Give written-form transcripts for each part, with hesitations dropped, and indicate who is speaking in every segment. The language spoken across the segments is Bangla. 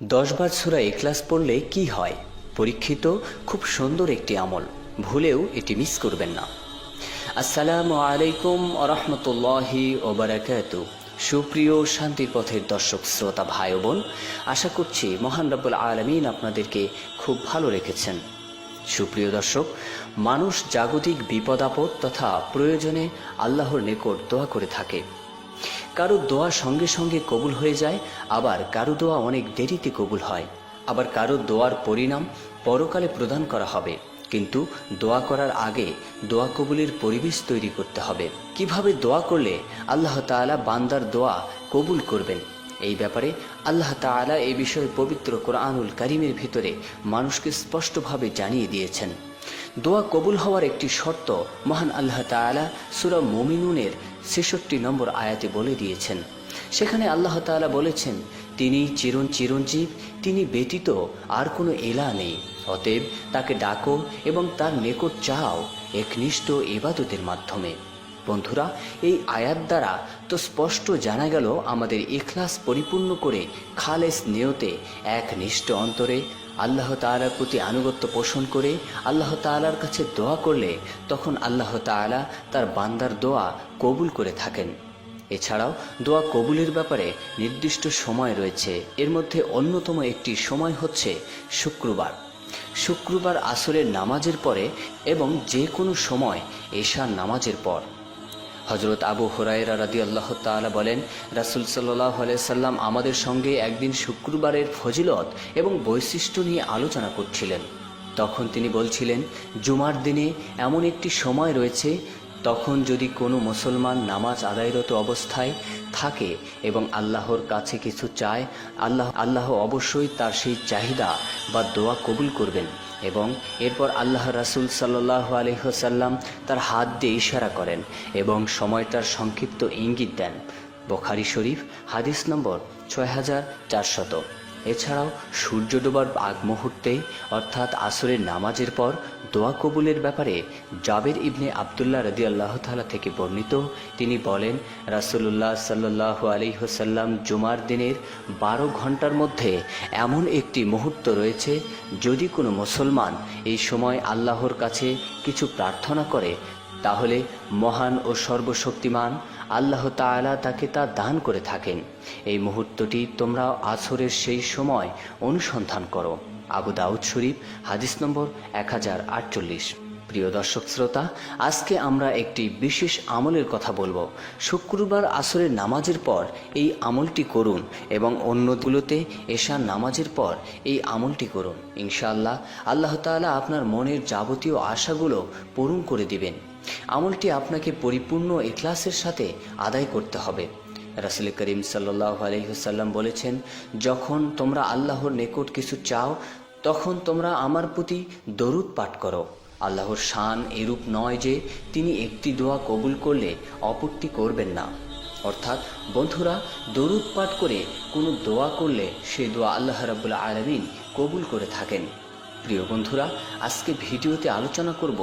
Speaker 1: 10 বার সূরা ইখলাস পড়লে কি হয়? পরীক্ষিত খুব সুন্দর একটি আমল, ভুলেও এটি মিস করবেন না। আসসালামু আলাইকুম ওয়া রাহমাতুল্লাহি ওয়া বারাকাতুহু। সুপ্রিয় শান্তির পথের দর্শক শ্রোতা ভাই ও বোন, আশা করছি মহান রব্বুল আলামিন আপনাদেরকে খুব ভালো রেখেছেন। সুপ্রিয় দর্শক, মানুষ জাগতিক বিপদ আপদ তথা প্রয়োজনে আল্লাহর নিকট দোয়া করে থাকে। কারো দোয়া সঙ্গে সঙ্গে কবুল হয়ে যায়, আবার কারো দোয়া অনেক দেরিতে কবুল হয়, আবার কারো দোয়ার পরিণাম পরকালে প্রদান করা হবে। কিন্তু দোয়া করার আগে দোয়া কবুলের পরিবেশ তৈরি করতে হবে। কিভাবে দোয়া করলে আল্লাহ তাআলা বান্দার দোয়া কবুল করবেন, এই ব্যাপারে আল্লাহ তাআলা এই বিষয়ে পবিত্র কোরআনুল কারীমের ভিতরে মানুষকে স্পষ্টভাবে জানিয়ে দিয়েছেন। দোয়া কবুল হওয়ার একটি শর্ত মহান আল্লাহ তাআলা সূরা মুমিনুনের ৬৬ নম্বর আয়াতে বলে দিয়েছেন। সেখানে আল্লাহ তাআলা বলেছেন, তিনি চিরঞ্জীব, তিনি ব্যতীত আর কোনো ইলাহ নেই, অতএব তাকে ডাকো এবং তার নিকট চাও একনিষ্ঠ ইবাদতের মাধ্যমে। বন্ধুরা, এই আয়াত দ্বারা তো স্পষ্ট জানা গেল আমাদের ইখলাস পরিপূর্ণ করে খালেস নিয়তে একনিষ্ঠ অন্তরে আল্লাহ তাআলার প্রতি আনুগত্য পোষণ করে আল্লাহ তাআলার কাছে দোয়া করলে তখন আল্লাহ তাআলা তার বান্দার দোয়া কবুল করে থাকেন। এছাড়াও দোয়া কবুলের ব্যাপারে নির্দিষ্ট সময় রয়েছে। এর মধ্যে অন্যতম একটি সময় হচ্ছে শুক্রবার আসরের নামাজের পরে এবং যে কোনো সময় এশার নামাজের পর। হযরত আবু হুরায়রা রাদিয়াল্লাহু তাআলা বলেন, রাসূল সাল্লাল্লাহু আলাইহি সাল্লাম আমাদের সঙ্গে একদিন শুক্রবারের ফজিলত এবং বৈশিষ্ট্য নিয়ে আলোচনা করছিলেন। তখন তিনি বলছিলেন, জুমার দিনে এমন একটি সময় রয়েছে, তখন যদি কোনো মুসলমান নামাজ আদায়রত অবস্থায় থাকে এবং আল্লাহর কাছে কিছু চায়, আল্লাহ অবশ্যই তার সেই চাহিদা বা দোয়া কবুল করবেন। এবং এরপর আল্লাহ রাসূল সাল্লাল্লাহু আলাইহি ওয়াসাল্লাম তার হাত দিয়ে ইশারা করেন এবং সময়টার সংক্ষিপ্ত ইঙ্গিত দেন। বুখারী শরীফ হাদিস নম্বর ৬৪০০। এছাড়াও সূর্য ডোবার আগ মুহূর্তে অর্থাৎ আসরের নামাজের পর দোয়া কবুলের ব্যাপারে জাবের ইবনে আবদুল্লাহ রাদিয়াল্লাহু তাআলা থেকে বর্ণিত, তিনি বলেন, রাসূলুল্লাহ সাল্লাল্লাহু আলাইহি ওয়াসাল্লাম জুমার দিনের 12 ঘন্টার মধ্যে এমন একটি মুহূর্ত রয়েছে, যদি কোনো মুসলমান এই সময় আল্লাহর কাছে কিছু প্রার্থনা করে তাহলে মহান ও সর্বশক্তিমান আল্লাহ তাআলা তাকে তা দান করে থাকেন। এই মুহূর্তটি তোমরা আসরের সেই সময় অনুসন্ধান করো। আবু দাউদ শরীফ হাদিস নম্বর 1048। প্রিয় দর্শক শ্রোতা, আজকে আমরা একটি বিশেষ আমলের কথা বলবো। শুক্রবার আসরের নামাজের পর এই আমলটি করুন এবং অন্যগুলোতে এশার নামাজের পর এই আমলটি করুন। ইনশাআল্লাহ আল্লাহ তাআলা আপনার মনের যাবতীয় আশাগুলো পূরণ করে দিবেন। আমলটি আপনাকে পরিপূর্ণ ইখলাসের সাথে আদায় করতে হবে। রাসূল করিম সাল্লাল্লাহু আলাইহি ওয়াসাল্লাম বলেছেন, যখন তোমরা আল্লাহর নিকট কিছু চাও তখন তোমরা আমার প্রতি দরুদ পাঠ করো। আল্লাহর শান এরূপ নয় যে তিনি একটি দোয়া কবুল করলে অপরটি করবেন না। অর্থাৎ বন্ধুরা, দরুদ পাঠ করে কোনো দোয়া করলে সেই দোয়া আল্লাহ রাব্বুল আলামিন কবুল করে থাকেন। প্রিয় বন্ধুরা, আজকে ভিডিওতে আলোচনা করব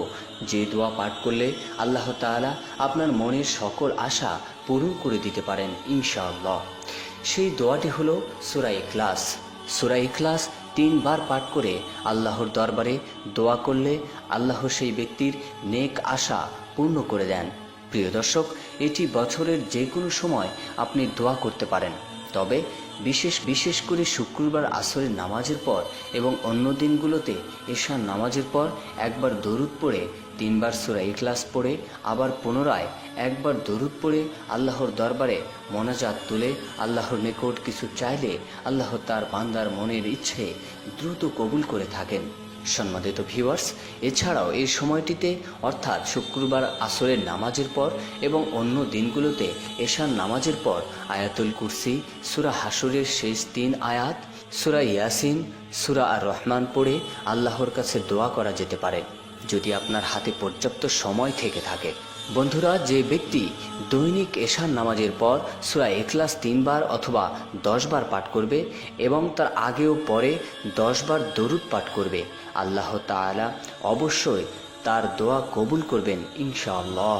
Speaker 1: যে দোয়া পাঠ করলে আল্লাহ তাআলা আপনার মনের সকল আশা পূরণ করে দিতে পারেন ইনশাআল্লাহ। সেই দোয়াটি হলো সূরা ইখলাস। সূরা ইখলাস 3 বার পাঠ করে আল্লাহর দরবারে দোয়া করলে আল্লাহ সেই ব্যক্তির নেক আশা পূর্ণ করে দেন। প্রিয় দর্শক, এটি বছরের যে কোনো সময় আপনি দোয়া করতে পারেন, তবে বিশেষ করে শুক্রবার আসরের নামাজের পর এবং অন্য দিনগুলোতে এশার নামাজের পর একবার দরুদ পড়ে 3 বার সূরা ইখলাস পড়ে আবার পুনরায় একবার দরুদ পড়ে আল্লাহর দরবারে মোনাজাত তুলে আল্লাহর নিকট কিছু চাইলে আল্লাহ তার বান্দার মনের ইচ্ছে দ্রুত কবুল করে থাকেন। সম্মানিত ভিউয়ার্স, এছাড়াও এই সময়টিতে অর্থাৎ শুক্রবার আসরের নামাজের পর এবং অন্য দিনগুলোতে এশার নামাজের পর আয়াতুল কুরসি, সূরা হাশরের শেষ 3 আয়াত, সূরা ইয়াসিন, সূরা আর রহমান পড়ে আল্লাহর কাছে দোয়া করা যেতে পারে, যদি আপনার হাতে পর্যাপ্ত সময় থেকে থাকে। বন্ধুরা, যে ব্যক্তি দৈনিক এশার নামাজের পর সূরা ইখলাস 3 বার অথবা 10 বার পাঠ করবে এবং তার আগেও পরে 10 বার দরুদ পাঠ করবে, আল্লাহ তাআলা অবশ্যই তার দোয়া কবুল করবেন ইনশাআল্লাহ।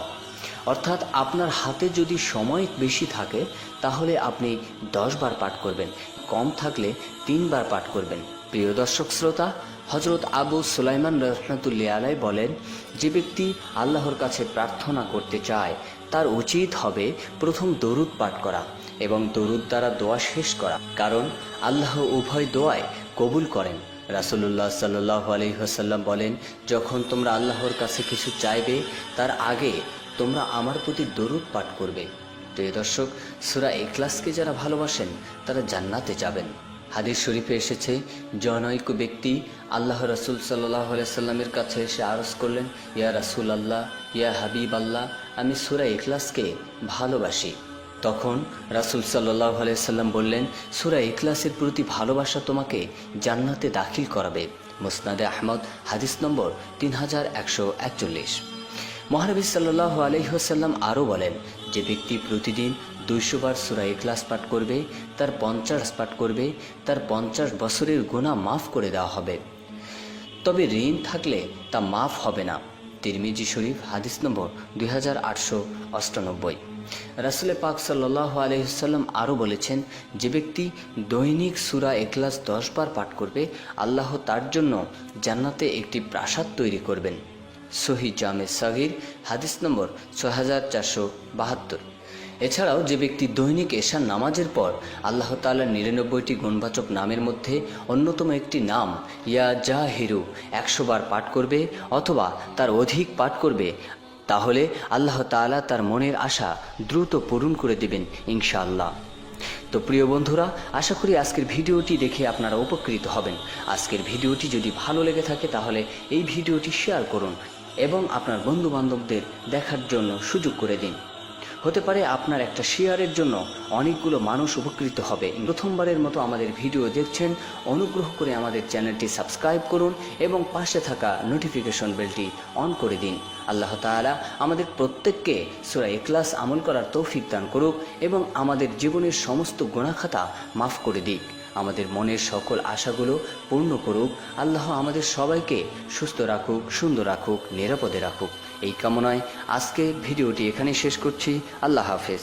Speaker 1: অর্থাৎ আপনার হাতে যদি সময় বেশি থাকে তাহলে আপনি 10 বার পাঠ করবেন, কম থাকলে 3 বার পাঠ করবেন। প্রিয় দর্শক শ্রোতা, হযরত আবু সুলাইমান রাহমাতুল্লাহি আলাইহি বলেন, যে ব্যক্তি আল্লাহর কাছে প্রার্থনা করতে চায় তার উচিত হবে প্রথম দরুদ পাঠ করা এবং দরুদ দ্বারা দোয়া শেষ করা, কারণ আল্লাহ উভয় দোয়াই কবুল করেন। রাসূলুল্লাহ সাল্লাল্লাহু আলাইহি ওয়াসাল্লাম বলেন, যখন তোমরা আল্লাহর কাছে কিছু চাইবে তার আগে তোমরা আমার প্রতি দরুদ পাঠ করবে। প্রিয় দর্শক, সূরা ইখলাসকে যারা ভালোবাসেন তারা জান্নাতে যাবেন। হাদিস শরীফে এসেছে, জনৈক ব্যক্তি আল্লাহ রাসূল সাল্লাল্লাহু আলাইহি সাল্লামের কাছে এসে আরজ করলেন, ইয়া রাসূল আল্লাহ, ইয়া হাবিব আল্লাহ, আমি সূরা ইখলাসকে ভালোবাসি। তখন রাসূল সাল্লাল্লাহু আলাইহি সাল্লাম বললেন, সূরা ইখলাসের প্রতি ভালোবাসা তোমাকে জান্নাতে দাখিল করাবে। মুসনাদে আহমদ, হাদিস নম্বর 3141। মহানবী সাল্লাল্লাহু আলাইহি ওয়াসাল্লাম আরও বলেন, যে ব্যক্তি প্রতিদিন 200 বার সূরা ইখলাস পাঠ করবে, তার 50 বছরের গুনাহ মাফ করে দেওয়া হবে, তবে ঋণ থাকলে তা মাফ হবে না। তিরমিজি শরীফ, হাদিস নম্বর 2898। রাসূল পাক সাল্লাল্লাহু আলাইহি ওয়াসাল্লাম আরও বলেছেন, যে ব্যক্তি দৈনিক সূরা ইখলাস 10 বার পাঠ করবে, আল্লাহ তার জন্য জান্নাতে একটি প্রাসাদ তৈরি করবেন। সহিহ জামে সাগীর, হাদিস নম্বর 6472। এছাড়াও যে ব্যক্তি দৈনিক এশার নামাজের পর আল্লাহ তাআলার 99টি গুণবাচক নামের মধ্যে অন্যতম একটি নাম ইয়া জাহিরু 100 বার পাঠ করবে অথবা তার অধিক পাঠ করবে, তাহলে আল্লাহ তাআলা তার মনের আশা দ্রুত পূরণ করে দেবেন ইনশাআল্লাহ। তো প্রিয় বন্ধুরা, আশা করি আজকের ভিডিওটি দেখে আপনারা উপকৃত হবেন। আজকের ভিডিওটি যদি ভালো লেগে থাকে তাহলে এই ভিডিওটি শেয়ার করুন এবং আপনার বন্ধু বান্ধবদের দেখার জন্য সুযোগ করে দিন। হতে পারে আপনার একটা শেয়ারের জন্য অনেকগুলো মানুষ উপকৃত হবে। প্রথমবারের মতো আমাদের ভিডিও দেখছেন, অনুগ্রহ করে আমাদের চ্যানেলটি সাবস্ক্রাইব করুন এবং পাশে থাকা নোটিফিকেশন বেলটি অন করে দিন। আল্লাহ তাআলা আমাদের প্রত্যেককে সূরা ইখলাস আমল করার তৌফিক দান করুক এবং আমাদের জীবনের সমস্ত গুনাহ খাতা মাফ করে দিক, আমাদের মনের সকল আশাগুলো পূর্ণ করুক। আল্লাহ আমাদের সবাইকে সুস্থ রাখুক, সুন্দর রাখুক, নিরাপদে রাখুক। এই কামনায় আজকে ভিডিওটি এখানে শেষ করছি। আল্লাহ হাফেজ।